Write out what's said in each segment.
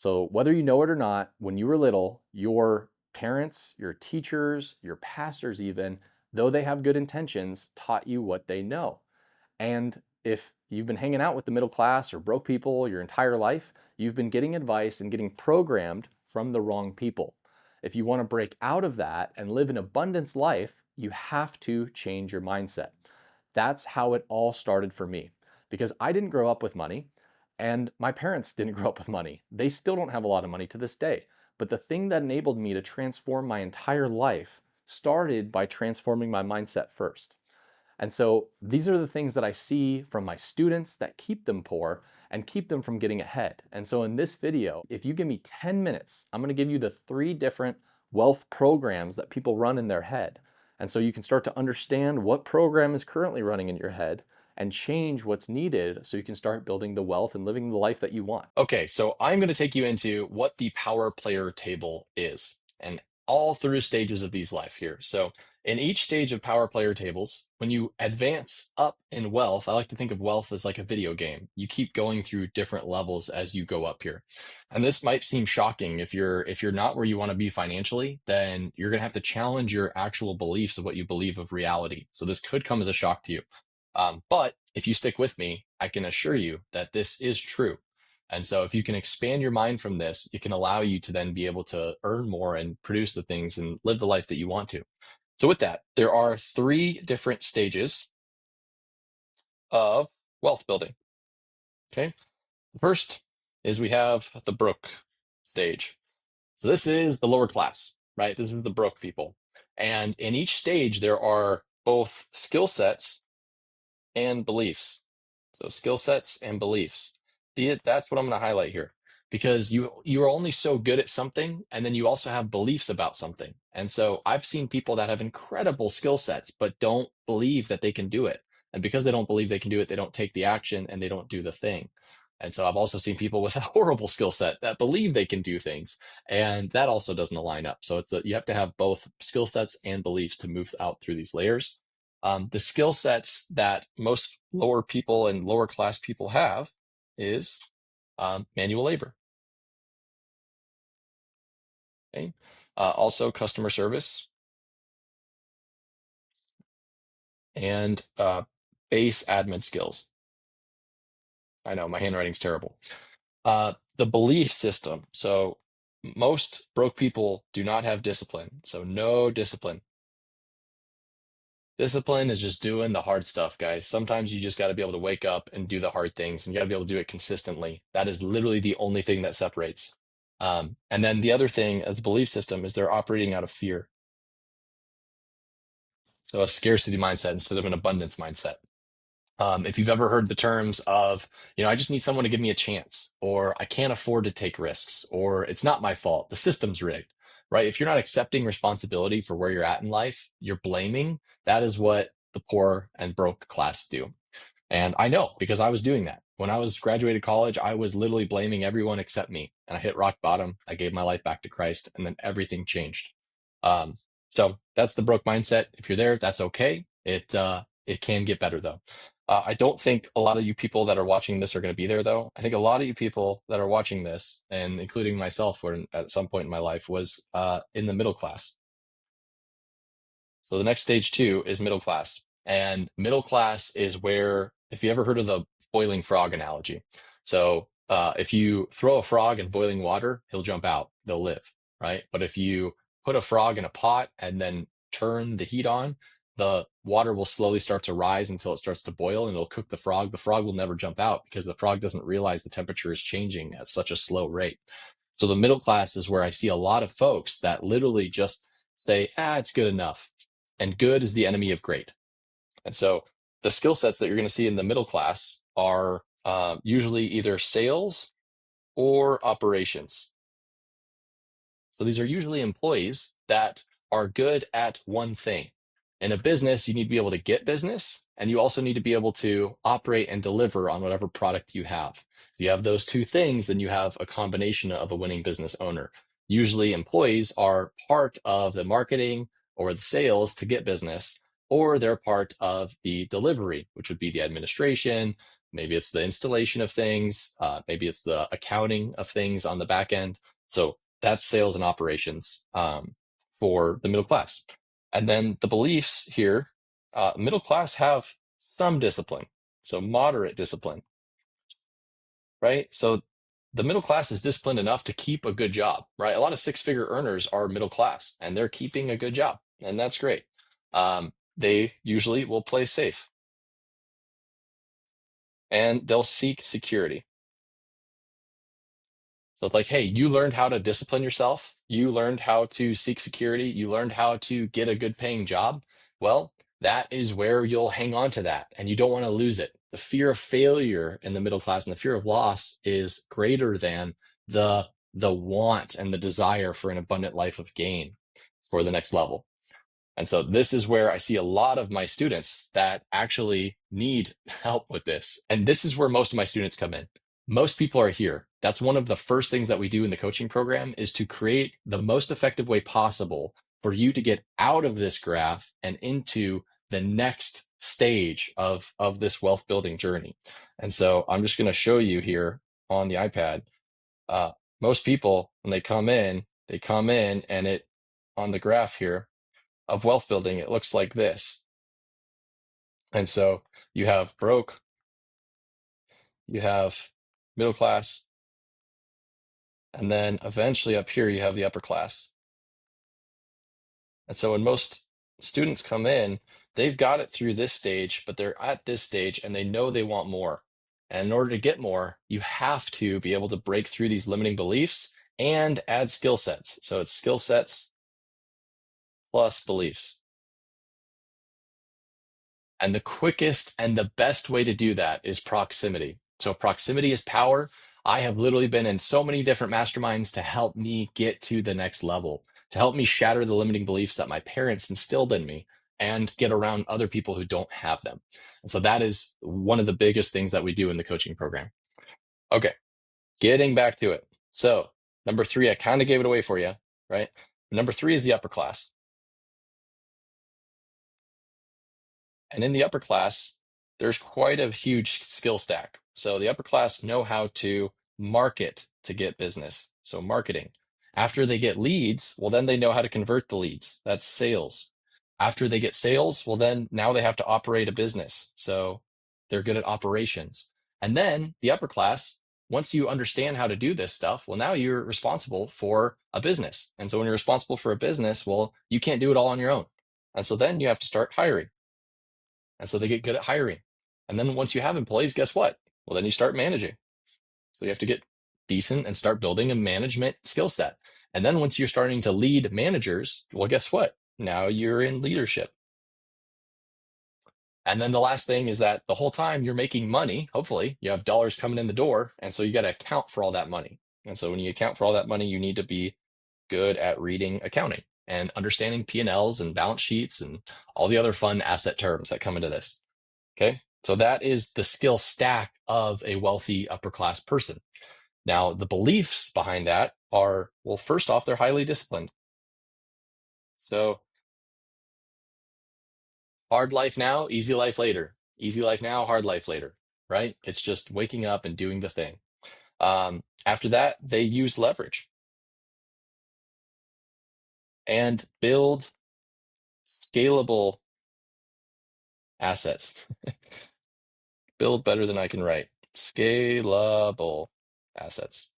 So whether you know it or not, when you were little, your parents, your teachers, your pastors even, though they have good intentions, taught you what they know. And if you've been hanging out with the middle class or broke people your entire life, you've been getting advice and getting programmed from the wrong people. If you want to break out of that and live an abundance life, you have to change your mindset. That's how it all started for me because I didn't grow up with money and my parents didn't grow up with money. They still don't have a lot of money to this day. But the thing that enabled me to transform my entire life started by transforming my mindset first. And so these are the things that I see from my students that keep them poor and keep them from getting ahead. And so in this video, if you give me 10 minutes, I'm gonna give you the 3 different wealth programs that people run in their head. And so you can start to understand what program is currently running in your head and change what's needed so you can start building the wealth and living the life that you want. Okay, so I'm going to take you into what the power player table is and all through stages of these life here. So, in each stage of power player tables, when you advance up in wealth, I like to think of wealth as like a video game. You keep going through different levels as you go up here. And this might seem shocking if you're not where you want to be financially, then you're going to have to challenge your actual beliefs of what you believe of reality. So this could come as a shock to you. But if you stick with me, I can assure you that this is true. And so if you can expand your mind from this, it can allow you to then be able to earn more and produce the things and live the life that you want to. So with that, there are 3 different stages of wealth building. Okay. The first is we have the broke stage. So this is the lower class, right? This is the broke people. And in each stage, there are both skill sets and beliefs. So skill sets and beliefs. That's what I'm going to highlight here because you are only so good at something and then you also have beliefs about something. And so I've seen people that have incredible skill sets but don't believe that they can do it. And because they don't believe they can do it, they don't take the action and they don't do the thing. And so I've also seen people with a horrible skill set that believe they can do things, and that also doesn't align up. So you have to have both skill sets and beliefs to move out through these layers. The skill sets that most lower people and lower class people have is manual labor. Okay? Also customer service and base admin skills. I know my handwriting's terrible. The belief system. So most broke people do not have discipline. So no discipline. Discipline is just doing the hard stuff, guys. Sometimes you just got to be able to wake up and do the hard things, and you got to be able to do it consistently. That is literally the only thing that separates. And then the other thing as a belief system is they're operating out of fear. So a scarcity mindset instead of an abundance mindset. If you've ever heard the terms of, I just need someone to give me a chance, or I can't afford to take risks, or it's not my fault, the system's rigged, right? If you're not accepting responsibility for where you're at in life, you're blaming. That is what the poor and broke class do. And I know because I was doing that. When I was graduated college, I was literally blaming everyone except me. And I hit rock bottom. I gave my life back to Christ, and then everything changed. Um, so that's the broke mindset. If you're there, that's okay. It can get better though. I don't think a lot of you people that are watching this are going to be there though. I think a lot of you people that are watching this, and including myself, were at some point in my life was in the middle class. So the next stage 2 is middle class. And middle class is where, if you ever heard of the boiling frog analogy. So if you throw a frog in boiling water, he'll jump out, they'll live, right? But if you put a frog in a pot and then turn the heat on, the water will slowly start to rise until it starts to boil and it'll cook the frog. The frog will never jump out because the frog doesn't realize the temperature is changing at such a slow rate. So the middle class is where I see a lot of folks that literally just say, it's good enough. And good is the enemy of great. And so the skill sets that you're going to see in the middle class are usually either sales or operations. So these are usually employees that are good at one thing. In a business, you need to be able to get business, and you also need to be able to operate and deliver on whatever product you have. If you have those 2 things, then you have a combination of a winning business owner. Usually employees are part of the marketing or the sales to get business, or they're part of the delivery, which would be the administration, maybe it's the installation of things, maybe it's the accounting of things on the back end. So that's sales and operations for the middle class. And then the beliefs here, middle class have some discipline, so moderate discipline, right? So the middle class is disciplined enough to keep a good job, right? A lot of six-figure earners are middle class and they're keeping a good job, and that's great. They usually will play safe and they'll seek security. So it's like, hey, you learned how to discipline yourself. You learned how to seek security. You learned how to get a good paying job. Well, that is where you'll hang on to that and you don't want to lose it. The fear of failure in the middle class and the fear of loss is greater than the want and the desire for an abundant life of gain for the next level. And so this is where I see a lot of my students that actually need help with this. And this is where most of my students come in. Most people are here. That's one of the first things that we do in the coaching program is to create the most effective way possible for you to get out of this graph and into the next stage of this wealth building journey. And so I'm just going to show you here on the iPad. Uh, Most people, when they come in and it on the graph here, of wealth building, it looks like this. And so you have broke, you have middle class, and then eventually up here you have the upper class. And so when most students come in, they've got it through this stage, but they're at this stage and they know they want more. And in order to get more, you have to be able to break through these limiting beliefs and add skill sets. So it's skill sets plus beliefs. And the quickest and the best way to do that is proximity. So proximity is power. I have literally been in so many different masterminds to help me get to the next level, to help me shatter the limiting beliefs that my parents instilled in me and get around other people who don't have them. And so that is one of the biggest things that we do in the coaching program. Okay, getting back to it. So number 3, I kind of gave it away for you, right? Number 3 is the upper class. And in the upper class, there's quite a huge skill stack. So the upper class know how to market to get business. So marketing. After they get leads, well, then they know how to convert the leads. That's sales. After they get sales, well, then now they have to operate a business. So they're good at operations. And then the upper class, once you understand how to do this stuff, well, now you're responsible for a business. And so when you're responsible for a business, well, you can't do it all on your own. And so then you have to start hiring. And so they get good at hiring. And then once you have employees, guess what? Well, then you start managing. So you have to get decent and start building a management skill set. And then once you're starting to lead managers, well, guess what? Now you're in leadership. And then the last thing is that the whole time you're making money, hopefully you have dollars coming in the door. And so you got to account for all that money. And so when you account for all that money, you need to be good at reading accounting and understanding P&Ls and balance sheets and all the other fun asset terms that come into this. Okay, so that is the skill stack of a wealthy upper class person. Now, the beliefs behind that are, well, first off, they're highly disciplined. So hard life now, easy life later. Easy life now, hard life later, right? It's just waking up and doing the thing. After that, they use leverage and build scalable assets. Build better than I can write. Scalable assets.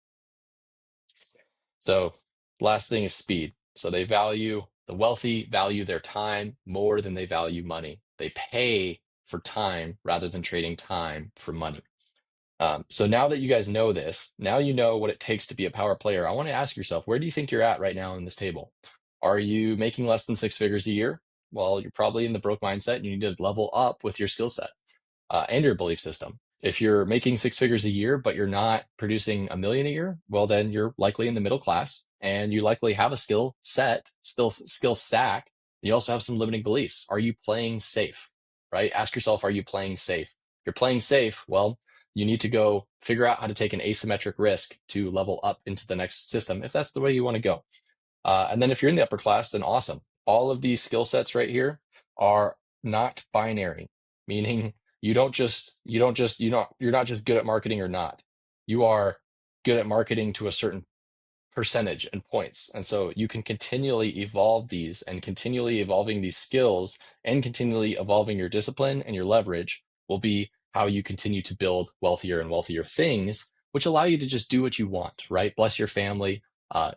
So last thing is speed. So the wealthy value their time more than they value money. They pay for time rather than trading time for money. So now that you guys know this, now you know what it takes to be a power player. I want to ask yourself, where do you think you're at right now in this table? Are you making less than 6 figures a year? Well, you're probably in the broke mindset and you need to level up with your skill set and your belief system. If you're making 6 figures a year, but you're not producing 1 million a year, well, then you're likely in the middle class and you likely have a skill set, still skill stack. You also have some limiting beliefs. Are you playing safe, right? Ask yourself, are you playing safe? If you're playing safe, well, you need to go figure out how to take an asymmetric risk to level up into the next system if that's the way you want to go. And then if you're in the upper class, then awesome. All of these skill sets right here are not binary, meaning you're not just good at marketing or not. You are good at marketing to a certain percentage and points. And so you can continually evolve these, and continually evolving these skills and continually evolving your discipline and your leverage will be how you continue to build wealthier and wealthier things, which allow you to just do what you want, right? Bless your family,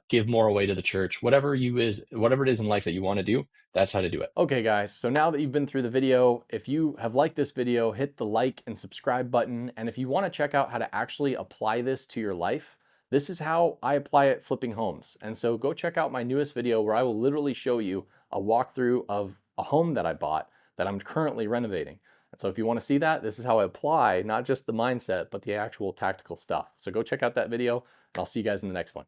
give more away to the church, whatever it is in life that you want to do, that's how to do it. Okay guys, so now that you've been through the video, if you have liked this video, hit the like and subscribe button. And if you want to check out how to actually apply this to your life, this is how I apply it flipping homes. And so go check out my newest video where I will literally show you a walkthrough of a home that I bought that I'm currently renovating. And so if you want to see that, this is how I apply not just the mindset, but the actual tactical stuff. So go check out that video, and I'll see you guys in the next one.